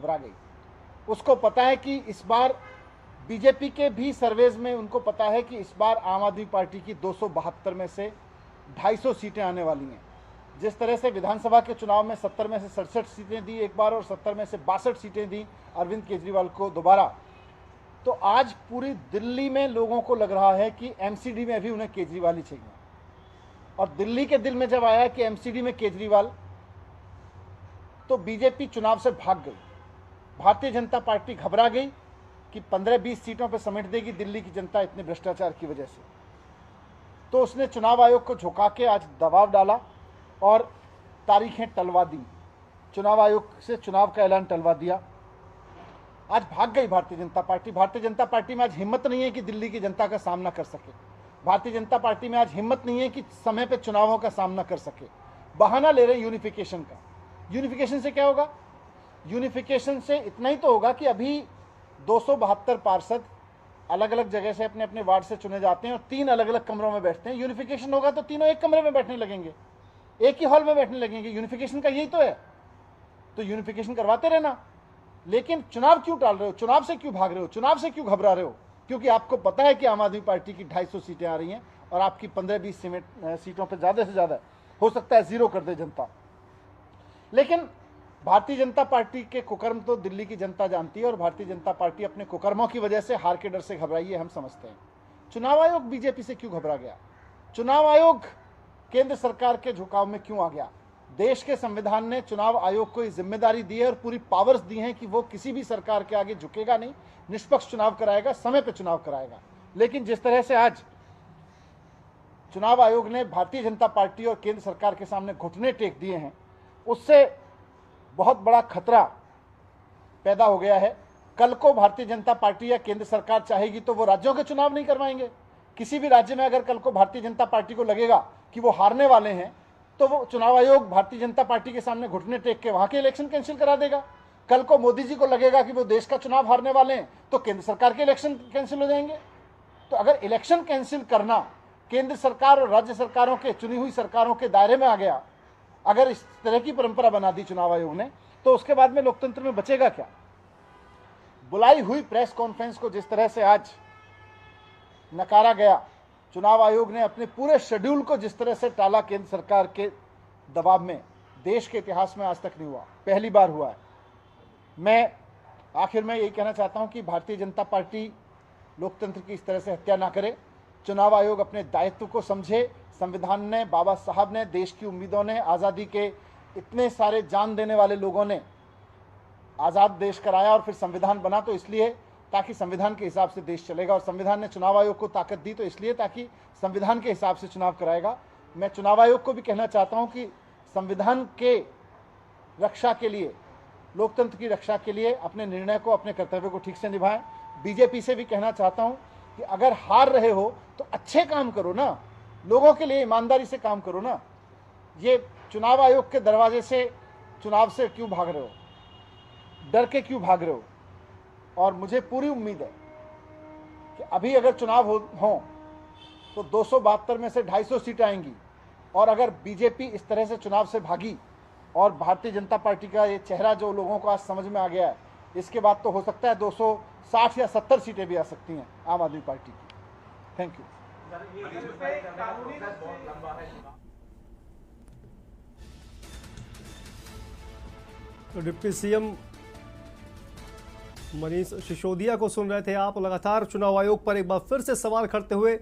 घबरा गई। उसको पता है कि इस बार बीजेपी के भी सर्वेज में उनको पता है कि इस बार आम आदमी पार्टी की 272 में से 250 सीटें आने वाली हैं। जिस तरह से विधानसभा के चुनाव में 70 में से 67 सीटें दी एक बार और 70 में से 62 सीटें दी अरविंद केजरीवाल को दोबारा, तो आज पूरी दिल्ली में लोगों को लग रहा है कि एमसीडी में भी उन्हें केजरीवाल ही चाहिए। और दिल्ली के दिल में जब आया कि एमसीडी में केजरीवाल, तो बीजेपी चुनाव से भाग गई। भारतीय जनता पार्टी घबरा गई कि 15-20 सीटों पर समेट देगी दिल्ली की जनता इतने भ्रष्टाचार की वजह से। तो उसने चुनाव आयोग को झुका के आज दबाव डाला और तारीखें टलवा दी, चुनाव आयोग से चुनाव का ऐलान टलवा दिया। आज भाग गई भारतीय जनता पार्टी। भारतीय जनता पार्टी में आज हिम्मत नहीं है कि दिल्ली की जनता का सामना कर सके। भारतीय जनता पार्टी में आज हिम्मत नहीं है कि समय पे चुनावों का सामना कर सके। बहाना ले रहे हैं यूनिफिकेशन का। यूनिफिकेशन से क्या होगा? यूनिफिकेशन से इतना ही तो होगा कि अभी 272 पार्षद अलग अलग जगह से अपने अपने वार्ड से चुने जाते हैं और 3 अलग अलग कमरों में बैठते हैं। यूनिफिकेशन होगा तो तीनों एक कमरे में बैठने लगेंगे, एक ही हॉल में बैठने लगेंगे। यूनिफिकेशन का यही तो है। तो यूनिफिकेशन करवाते रहना। लेकिन चुनाव क्यों टाल रहे हो? चुनाव से क्यों भाग रहे हो? चुनाव से क्यों घबरा रहे हो? क्योंकि आपको पता है कि आम आदमी पार्टी की 250 सीटें आ रही हैं और आपकी 15-20 सीटों पर ज़्यादा से ज़्यादा हो सकता है जीरो कर दे जनता। लेकिन भारतीय जनता पार्टी के कुकर्म तो दिल्ली की जनता जानती है और भारतीय जनता पार्टी अपने कुकर्मों की वजह से हार के डर से घबराई है, हम समझते हैं। चुनाव आयोग बीजेपी से क्यों घबरा गया? चुनाव आयोग केंद्र सरकार के झुकाव में क्यों आ गया? देश के संविधान ने चुनाव आयोग को ये जिम्मेदारी दी है और पूरी पावर्स दी हैं कि वो किसी भी सरकार के आगे झुकेगा नहीं, निष्पक्ष चुनाव कराएगा, समय पर चुनाव कराएगा। लेकिन जिस तरह से आज चुनाव आयोग ने भारतीय जनता पार्टी और केंद्र सरकार के सामने घुटने टेक दिए हैं, उससे बहुत बड़ा खतरा पैदा हो गया है। कल को भारतीय जनता पार्टी या केंद्र सरकार चाहेगी तो वो राज्यों के चुनाव नहीं करवाएंगे। किसी भी राज्य में अगर कल को भारतीय जनता पार्टी को लगेगा कि वो हारने वाले हैं, तो वो चुनाव आयोग भारतीय जनता पार्टी के सामने घुटने टेक के वहां के इलेक्शन कैंसिल करा देगा। कल को मोदी जी को लगेगा कि वो देश का चुनाव हारने वाले हैं, तो केंद्र सरकार के इलेक्शन कैंसिल हो जाएंगे। तो अगर इलेक्शन कैंसिल करना केंद्र सरकार और राज्य सरकारों के, चुनी हुई सरकारों के दायरे में आ गया, अगर इस तरह की परंपरा बना दी चुनाव आयोग ने, तो उसके बाद में लोकतंत्र में बचेगा क्या? बुलाई हुई प्रेस कॉन्फ्रेंस को जिस तरह से आज नकारा गया, चुनाव आयोग ने अपने पूरे शेड्यूल को जिस तरह से टाला केंद्र सरकार के दबाव में, देश के इतिहास में आज तक नहीं हुआ, पहली बार हुआ है। मैं आखिर में यही कहना चाहता हूं कि भारतीय जनता पार्टी लोकतंत्र की इस तरह से हत्या ना करे। चुनाव आयोग अपने दायित्व को समझे। संविधान ने, बाबा साहब ने, देश की उम्मीदों ने, आज़ादी के इतने सारे जान देने वाले लोगों ने आज़ाद देश कराया और फिर संविधान बना तो इसलिए ताकि संविधान के हिसाब से देश चलेगा। और संविधान ने चुनाव आयोग को ताकत दी तो इसलिए ताकि संविधान के हिसाब से चुनाव कराएगा। मैं चुनाव आयोग को भी कहना चाहता हूं कि संविधान के रक्षा के लिए, लोकतंत्र की रक्षा के लिए अपने निर्णय को, अपने कर्तव्य को ठीक से निभाएं। बीजेपी से भी कहना चाहता हूं कि अगर हार रहे हो तो अच्छे काम करो ना, लोगों के लिए ईमानदारी से काम करो ना। ये चुनाव आयोग के दरवाजे से चुनाव से क्यों भाग रहे हो? डर के क्यों भाग रहे हो? और मुझे पूरी उम्मीद है कि अभी अगर चुनाव हो तो 272 में से 250 सीटें आएंगी। और अगर बीजेपी इस तरह से चुनाव से भागी और भारतीय जनता पार्टी का ये चेहरा जो लोगों को आज समझ में आ गया है, इसके बाद तो हो सकता है 260 या 70 सीटें भी आ सकती हैं आम आदमी पार्टी की। Thank you. तो डिप्टी सीएम मनीष सिसोदिया को सुन रहे थे आप। लगातार चुनाव आयोग पर एक बार फिर से सवाल करते हुए